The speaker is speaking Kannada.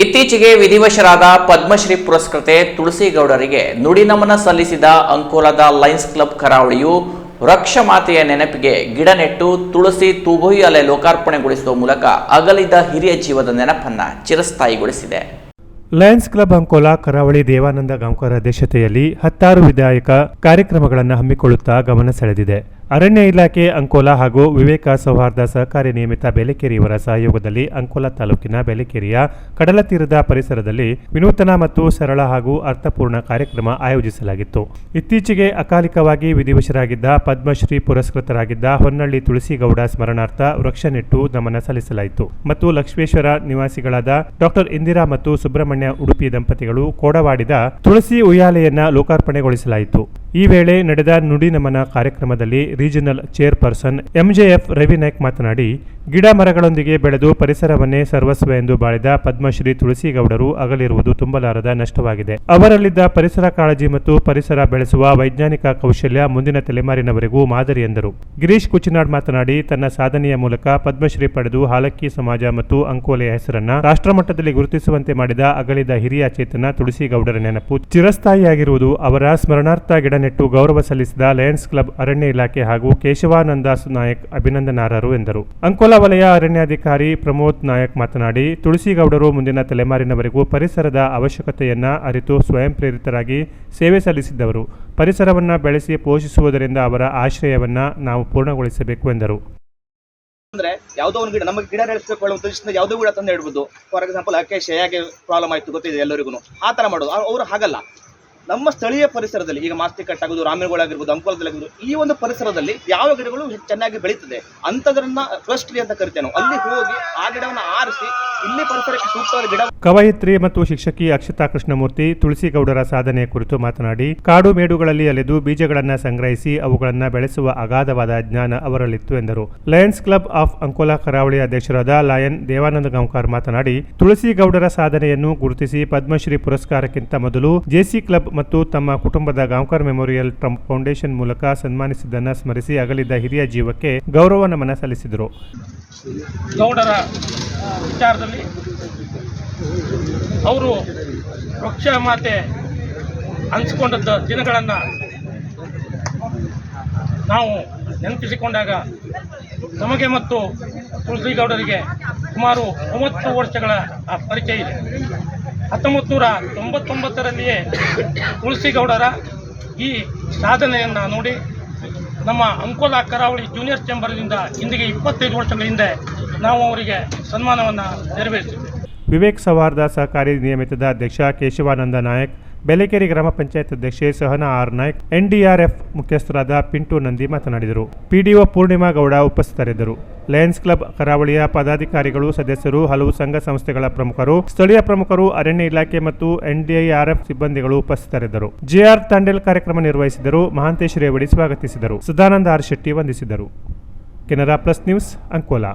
ಇತ್ತೀಚೆಗೆ ವಿಧಿವಶರಾದ ಪದ್ಮಶ್ರೀ ಪುರಸ್ಕೃತೆ ತುಳಸಿ ಗೌಡರಿಗೆ ನುಡಿ ನಮನ ಸಲ್ಲಿಸಿದ ಅಂಕೋಲಾದ ಲಯನ್ಸ್ ಕ್ಲಬ್ ಕರಾವಳಿಯು ವೃಕ್ಷಮಾತೆಯ ನೆನಪಿಗೆ ಗಿಡ ನೆಟ್ಟು ತುಳಸಿ ತೂಗೊಯ್ಯಲೆ ಲೋಕಾರ್ಪಣೆಗೊಳಿಸುವ ಮೂಲಕ ಅಗಲಿದ ಹಿರಿಯ ಜೀವದ ನೆನಪನ್ನ ಚಿರಸ್ಥಾಯಿಗೊಳಿಸಿದೆ. ಲಯನ್ಸ್ ಕ್ಲಬ್ ಅಂಕೋಲಾ ಕರಾವಳಿ ದೇವಾನಂದ ಗಾಂವ್ಕರ್ ಅಧ್ಯಕ್ಷತೆಯಲ್ಲಿ 10 ವಿಧಾಯಕ ಕಾರ್ಯಕ್ರಮಗಳನ್ನು ಹಮ್ಮಿಕೊಳ್ಳುತ್ತಾ ಗಮನ ಸೆಳೆದಿದೆ. ಅರಣ್ಯ ಇಲಾಖೆ ಅಂಕೋಲಾ ಹಾಗೂ ವಿವೇಕ ಸೌಹಾರ್ದ ಸಹಕಾರಿ ನಿಯಮಿತ ಬೇಲೆಕೇರಿಯವರ ಸಹಯೋಗದಲ್ಲಿ ಅಂಕೋಲಾ ತಾಲೂಕಿನ ಬೇಲೆಕೇರಿಯ ಕಡಲ ತೀರದ ಪರಿಸರದಲ್ಲಿ ವಿನೂತನ ಮತ್ತು ಸರಳ ಹಾಗೂ ಅರ್ಥಪೂರ್ಣ ಕಾರ್ಯಕ್ರಮ ಆಯೋಜಿಸಲಾಗಿತ್ತು. ಇತ್ತೀಚೆಗೆ ಅಕಾಲಿಕವಾಗಿ ವಿಧಿವಶರಾಗಿದ್ದ ಪದ್ಮಶ್ರೀ ಪುರಸ್ಕೃತರಾಗಿದ್ದ ಹೊನ್ನಳ್ಳಿ ತುಳಸಿಗೌಡ ಸ್ಮರಣಾರ್ಥ ವೃಕ್ಷ ನೆಟ್ಟು ನಮನ ಸಲ್ಲಿಸಲಾಯಿತು ಮತ್ತು ಲಕ್ಷ್ಮೇಶ್ವರ ನಿವಾಸಿಗಳಾದ ಡಾಕ್ಟರ್ ಇಂದಿರಾ ಮತ್ತು ಸುಬ್ರಹ್ಮಣ್ಯ ಉಡುಪಿ ದಂಪತಿಗಳು ಕೋಡವಾಡಿದ ತುಳಸಿ ಉಯ್ಯಾಲೆಯನ್ನ ಲೋಕಾರ್ಪಣೆಗೊಳಿಸಲಾಯಿತು. ಈ ವೇಳೆ ನಡೆದ ನುಡಿ ನಮನ ಕಾರ್ಯಕ್ರಮದಲ್ಲಿ ರೀಜನಲ್ ಚೇರ್ಪರ್ಸನ್ ಎಂಜೆಎಫ್ ರವಿನಾಯ್ಕ್ ಮಾತನಾಡಿ, ಗಿಡ ಮರಗಳೊಂದಿಗೆ ಬೆಳೆದು ಪರಿಸರವನ್ನೇ ಸರ್ವಸ್ವ ಎಂದು ಬಾಳಿದ ಪದ್ಮಶ್ರೀ ತುಳಸಿಗೌಡರು ಅಗಲಿರುವುದು ತುಂಬಲಾರದ ನಷ್ಟವಾಗಿದೆ. ಅವರಲ್ಲಿದ್ದ ಪರಿಸರ ಕಾಳಜಿ ಮತ್ತು ಪರಿಸರ ಬೆಳೆಸುವ ವೈಜ್ಞಾನಿಕ ಕೌಶಲ್ಯ ಮುಂದಿನ ತಲೆಮಾರಿನವರೆಗೂ ಮಾದರಿ ಎಂದರು. ಗಿರೀಶ್ ಕುಚಿನಾಡ್ ಮಾತನಾಡಿ, ತನ್ನ ಸಾಧನೆಯ ಮೂಲಕ ಪದ್ಮಶ್ರೀ ಪಡೆದು ಹಾಲಕ್ಕಿ ಸಮಾಜ ಮತ್ತು ಅಂಕೋಲೆಯ ಹೆಸರನ್ನ ರಾಷ್ಟ್ರಮಟ್ಟದಲ್ಲಿ ಗುರುತಿಸುವಂತೆ ಮಾಡಿದ ಅಗಲಿದ ಹಿರಿಯ ಚೇತನ ತುಳಸಿಗೌಡರ ನೆನಪು ಚಿರಸ್ಥಾಯಿಯಾಗಿರುವುದು. ಅವರ ಸ್ಮರಣಾರ್ಥ ಗಿಡ ನೆಟ್ಟು ಗೌರವ ಸಲ್ಲಿಸಿದ ಲಯನ್ಸ್ ಕ್ಲಬ್, ಅರಣ್ಯ ಇಲಾಖೆ ಹಾಗೂ ಕೇಶವಾನಂದ ನಾಯಕ್ ಅಭಿನಂದನಾರ್ಹರು ಎಂದರು. ಅಂಕೋಲಾ ವಲಯ ಅರಣ್ಯಾಧಿಕಾರಿ ಪ್ರಮೋದ್ ನಾಯಕ್ ಮಾತನಾಡಿ, ತುಳಸಿಗೌಡರು ಮುಂದಿನ ತಲೆಮಾರಿನವರೆಗೂ ಪರಿಸರದ ಅವಶ್ಯಕತೆಯನ್ನ ಅರಿತು ಸ್ವಯಂ ಪ್ರೇರಿತರಾಗಿ ಸೇವೆ ಸಲ್ಲಿಸಿದ್ದವರು. ಪರಿಸರವನ್ನ ಬೆಳೆಸಿ ಪೋಷಿಸುವುದರಿಂದ ಅವರ ಆಶಯವನ್ನ ನಾವು ಪೂರ್ಣಗೊಳಿಸಬೇಕು ಎಂದರು. ಅಂದ್ರೆ ಯಾವುದೋ ಒಂದು ಗಿಡ ನಮಗೆ ಗಿಡ ನೆಲೆಸಬೇಕು ಅನ್ನೋ ಉದ್ದೇಶದಿಂದ ಯಾವುದೋ ಗಿಡ ತಂದು ಇಡ್ಬೋದು. ಫಾರ್ ಎಕ್ಸಾಂಪಲ್ ಅಕೇಶಿಯಾ ಹೇಗೆ ಪ್ರಾಬ್ಲಮ್ ಆಯ್ತು ಗೊತ್ತಿದೆ ಎಲ್ಲರಿಗೂ, ಆ ತರ ಮಾಡೋದು. ಅವರು ಹಾಗಲ್ಲ, ನಮ್ಮ ಸ್ಥಳೀಯ ಪರಿಸರದಲ್ಲಿ ಈಗ ಮಾಸ್ತಿ ಕಟ್ಟಾಗೋದು, ರಾಮೇಗೌಡಾಗಿರ್ಬೋದು, ಅಂಕೋಲದಲ್ಲಾಗಿರ್ಬೋದು, ಈ ಒಂದು ಪರಿಸರದಲ್ಲಿ ಯಾವ ಗಿಡಗಳು ಚೆನ್ನಾಗಿ ಬೆಳೀತದೆ ಅಂಥದ್ರನ್ನ ಫಸ್ಟ್ ಟ್ರೀ ಅಂತ ಕರಿತೇವೆ ನಾವು. ಅಲ್ಲಿ ಹೋಗಿ ಆ ಗಿಡವನ್ನು ಆರಿಸಿ ಇಲ್ಲಿ ಪರಿಸರಕ್ಕೆ ಸೂಕ್ತವಾದ ಗಿಡ. ಕವಯಿತ್ರಿ ಮತ್ತು ಶಿಕ್ಷಕಿ ಅಕ್ಷತಾ ಕೃಷ್ಣಮೂರ್ತಿ ತುಳಸಿಗೌಡರ ಸಾಧನೆಯ ಕುರಿತು ಮಾತನಾಡಿ, ಕಾಡು ಮೇಡುಗಳಲ್ಲಿ ಅಲೆದು ಬೀಜಗಳನ್ನು ಸಂಗ್ರಹಿಸಿ ಅವುಗಳನ್ನು ಬೆಳೆಸುವ ಅಗಾಧವಾದ ಜ್ಞಾನ ಅವರಲ್ಲಿತ್ತು ಎಂದರು. ಲಯನ್ಸ್ ಕ್ಲಬ್ ಆಫ್ ಅಂಕೋಲಾ ಕರಾವಳಿ ಅಧ್ಯಕ್ಷರಾದ ಲಯನ್ ದೇವಾನಂದ ಗಾಂವ್ಕರ್ ಮಾತನಾಡಿ, ತುಳಸಿಗೌಡರ ಸಾಧನೆಯನ್ನು ಗುರುತಿಸಿ ಪದ್ಮಶ್ರೀ ಪುರಸ್ಕಾರಕ್ಕಿಂತ ಮೊದಲು ಜೆಸಿ ಕ್ಲಬ್ ಮತ್ತು ತಮ್ಮ ಕುಟುಂಬದ ಗಾಂವ್ಕರ್ ಮೆಮೋರಿಯಲ್ ಟ್ರಂಪ್ ಫೌಂಡೇಶನ್ ಮೂಲಕ ಸನ್ಮಾನಿಸಿದ್ದನ್ನು ಸ್ಮರಿಸಿ ಅಗಲಿದ ಹಿರಿಯ ಜೀವಕ್ಕೆ ಗೌರವ ನಮನ ಸಲ್ಲಿಸಿದರು. ಗೌಡರ ವಿಚಾರದಲ್ಲಿ ಅವರು ವೃಕ್ಷ ಮಾತೆ ಅನಿಸಿಕೊಂಡದ್ದು ದಿನಗಳನ್ನು ನಾವು ನೆನಪಿಸಿಕೊಂಡಾಗ ನಮಗೆ ಮತ್ತು ತುಳಸಿಗೌಡರಿಗೆ ಸುಮಾರು 30 ವರ್ಷಗಳ ಪರಿಚಯ ಇದೆ. 1999ರಲ್ಲಿಯೇ ತುಳಸಿಗೌಡರ ಈ ಸಾಧನೆಯನ್ನು ನೋಡಿ ನಮ್ಮ ಅಂಕೋಲಾ ಕರಾವಳಿ ಜೂನಿಯರ್ ಚೇಂಬರ್ನಿಂದ ಇಂದಿಗೆ 25 ವರ್ಷಗಳ ಹಿಂದೆ ನಾವು ಅವರಿಗೆ ಸನ್ಮಾನವನ್ನು ನೆರವೇರಿಸಿದ್ದೇವೆ. ವಿವೇಕ್ ಸೌಹಾರ್ದ ಸಹಕಾರಿ ನಿಯಮಿತದ ಅಧ್ಯಕ್ಷ ಕೇಶವಾನಂದ ನಾಯಕ್, ಬೇಲೆಕೇರಿ ಗ್ರಾಮ ಪಂಚಾಯತ್ ಅಧ್ಯಕ್ಷೆ ಸಹನಾ ಆರ್ ನಾಯ್ಕ್, ಎನ್ಡಿಆರ್ಎಫ್ ಮುಖ್ಯಸ್ಥರಾದ ಪಿಂಟು ನಂದಿ ಮಾತನಾಡಿದರು. ಪಿಡಿಒ ಪೂರ್ಣಿಮಾ ಗೌಡ ಉಪಸ್ಥಿತರಿದ್ದರು. ಲಯನ್ಸ್ ಕ್ಲಬ್ ಕರಾವಳಿಯ ಪದಾಧಿಕಾರಿಗಳು, ಸದಸ್ಯರು, ಹಲವು ಸಂಘ ಸಂಸ್ಥೆಗಳ ಪ್ರಮುಖರು, ಸ್ಥಳೀಯ ಪ್ರಮುಖರು, ಅರಣ್ಯ ಇಲಾಖೆ ಮತ್ತು ಎನ್ಡಿಆರ್ಎಫ್ ಸಿಬ್ಬಂದಿಗಳು ಉಪಸ್ಥಿತರಿದ್ದರು. ಜೆಆರ್ ತಾಂಡೇಲ್ ಕಾರ್ಯಕ್ರಮ ನಿರ್ವಹಿಸಿದರು. ಮಹಾಂತೇಶ್ ರೇವಡಿ ಸ್ವಾಗತಿಸಿದರು. ಸದಾನಂದ ಆರ್ ಶೆಟ್ಟಿ ವಂದಿಸಿದರು. Canara plus news, Ankola.